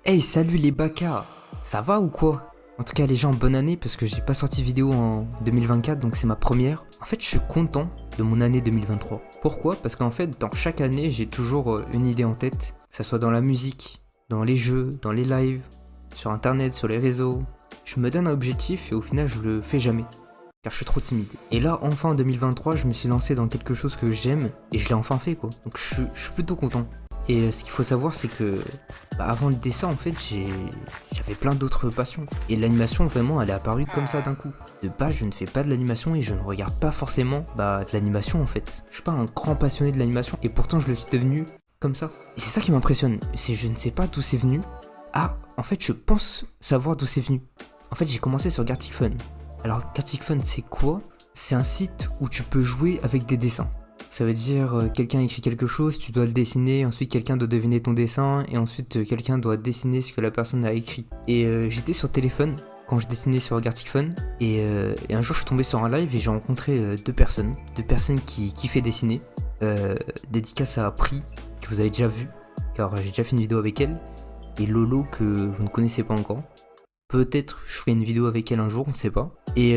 Hey, salut les bâcards. Ça va ou quoi? En tout cas, les gens, bonne année parce que j'ai pas sorti vidéo en 2024, donc c'est ma première. En fait, je suis content de mon année 2023. Pourquoi? Parce qu'en fait, dans chaque année, j'ai toujours une idée en tête, que ça soit dans la musique, dans les jeux, dans les lives, sur internet, sur les réseaux. Je me donne un objectif et au final, je le fais jamais. Car je suis trop timide. Et là, enfin en 2023, je me suis lancé dans quelque chose que j'aime et je l'ai enfin fait quoi. Donc je suis plutôt content. Et ce qu'il faut savoir, c'est que avant le dessin, en fait, j'avais plein d'autres passions. Et l'animation, vraiment, elle est apparue comme ça d'un coup. De base, je ne fais pas de l'animation et je ne regarde pas forcément de l'animation en fait. Je suis pas un grand passionné de l'animation et pourtant je le suis devenu comme ça. Et c'est ça qui m'impressionne, c'est je ne sais pas d'où c'est venu. Ah, en fait, je pense savoir d'où c'est venu. En fait, j'ai commencé sur Gartic Fun. Alors, Gartic Fun, c'est quoi? C'est un site où tu peux jouer avec des dessins. Ça veut dire quelqu'un écrit quelque chose, tu dois le dessiner, ensuite quelqu'un doit deviner ton dessin, et ensuite quelqu'un doit dessiner ce que la personne a écrit. Et j'étais sur téléphone quand je dessinais sur Gartic Fun, et un jour je suis tombé sur un live et j'ai rencontré deux personnes qui kiffaient dessiner. Dédicace à Pri, que vous avez déjà vu, car j'ai déjà fait une vidéo avec elle, et Lolo que vous ne connaissez pas encore. Peut-être je ferai une vidéo avec elle un jour, on sait pas. Et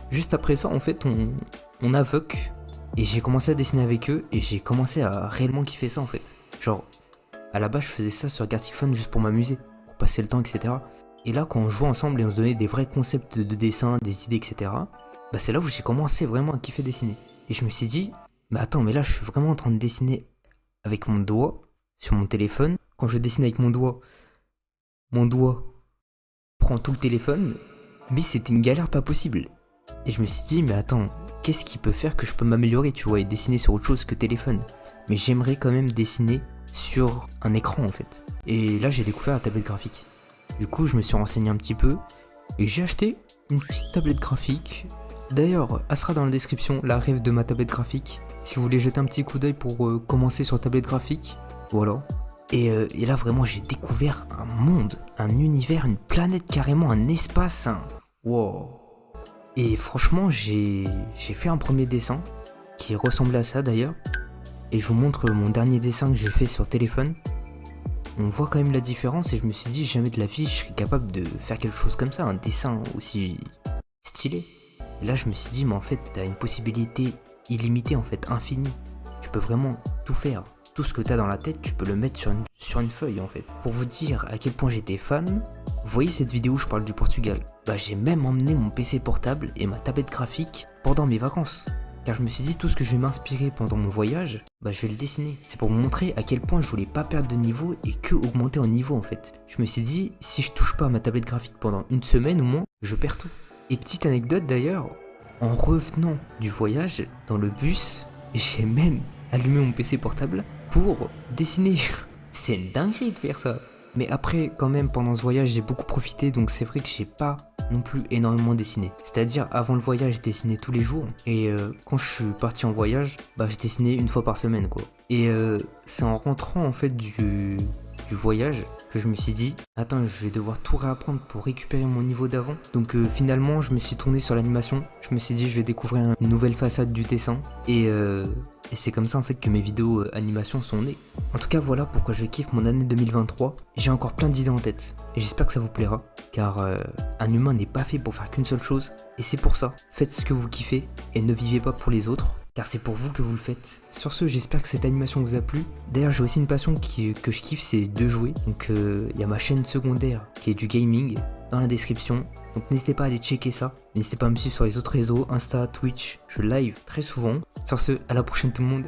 juste après ça, en fait, on invoque. Et j'ai commencé à dessiner avec eux et j'ai commencé à réellement kiffer ça en fait. Genre, à la base, je faisais ça sur Gartic Fun juste pour m'amuser, pour passer le temps, etc. Et là, quand on jouait ensemble et on se donnait des vrais concepts de dessin, des idées, etc., c'est là où j'ai commencé vraiment à kiffer dessiner. Et je me suis dit, mais attends, mais là, je suis vraiment en train de dessiner avec mon doigt sur mon téléphone. Quand je dessine avec mon doigt prend tout le téléphone, mais c'était une galère pas possible. Et je me suis dit, mais attends, qu'est-ce qui peut faire que je peux m'améliorer, tu vois, et dessiner sur autre chose que téléphone? Mais j'aimerais quand même dessiner sur un écran en fait. Et là, j'ai découvert la tablette graphique. Du coup, je me suis renseigné un petit peu et j'ai acheté une petite tablette graphique. D'ailleurs, elle sera dans la description, la review de ma tablette graphique. Si vous voulez jeter un petit coup d'œil pour commencer sur tablette graphique, voilà. Et là, vraiment, j'ai découvert un monde, un univers, une planète carrément, un espace. Wow. Et franchement, j'ai fait un premier dessin qui ressemblait à ça d'ailleurs. Et je vous montre mon dernier dessin que j'ai fait sur téléphone. On voit quand même la différence et je me suis dit jamais de la vie je serais capable de faire quelque chose comme ça, un dessin aussi stylé. Et là je me suis dit mais en fait t'as une possibilité illimitée en fait, infinie. Tu peux vraiment tout faire. Tout ce que t'as dans la tête, tu peux le mettre sur une feuille en fait. Pour vous dire à quel point j'étais fan, vous voyez cette vidéo où je parle du Portugal? J'ai même emmené mon PC portable et ma tablette graphique pendant mes vacances. Car je me suis dit tout ce que je vais m'inspirer pendant mon voyage, je vais le dessiner. C'est pour vous montrer à quel point je voulais pas perdre de niveau et que augmenter en niveau en fait. Je me suis dit, si je touche pas à ma tablette graphique pendant une semaine au moins, je perds tout. Et petite anecdote d'ailleurs, en revenant du voyage, dans le bus, j'ai même allumé mon PC portable pour dessiner. C'est une dinguerie de faire ça. Mais après, quand même, pendant ce voyage, j'ai beaucoup profité, donc c'est vrai que j'ai pas non plus énormément dessiné. C'est-à-dire, avant le voyage, je dessinais tous les jours, et quand je suis parti en voyage, je dessinais une fois par semaine, quoi. Et c'est en rentrant, en fait, du voyage, que je me suis dit, attends, je vais devoir tout réapprendre pour récupérer mon niveau d'avant. Donc finalement, je me suis tourné sur l'animation, je me suis dit, je vais découvrir une nouvelle façade du dessin, et c'est comme ça en fait que mes vidéos animation sont nées. En tout cas voilà pourquoi je kiffe mon année 2023. J'ai encore plein d'idées en tête et j'espère que ça vous plaira. Car un humain n'est pas fait pour faire qu'une seule chose. Et c'est pour ça, faites ce que vous kiffez et ne vivez pas pour les autres. Car c'est pour vous que vous le faites. Sur ce, j'espère que cette animation vous a plu. D'ailleurs j'ai aussi une passion que je kiffe, c'est de jouer. Donc il y a ma chaîne secondaire qui est du gaming dans la description. Donc n'hésitez pas à aller checker ça. N'hésitez pas à me suivre sur les autres réseaux, Insta, Twitch. Je live très souvent. Sur ce, à la prochaine tout le monde.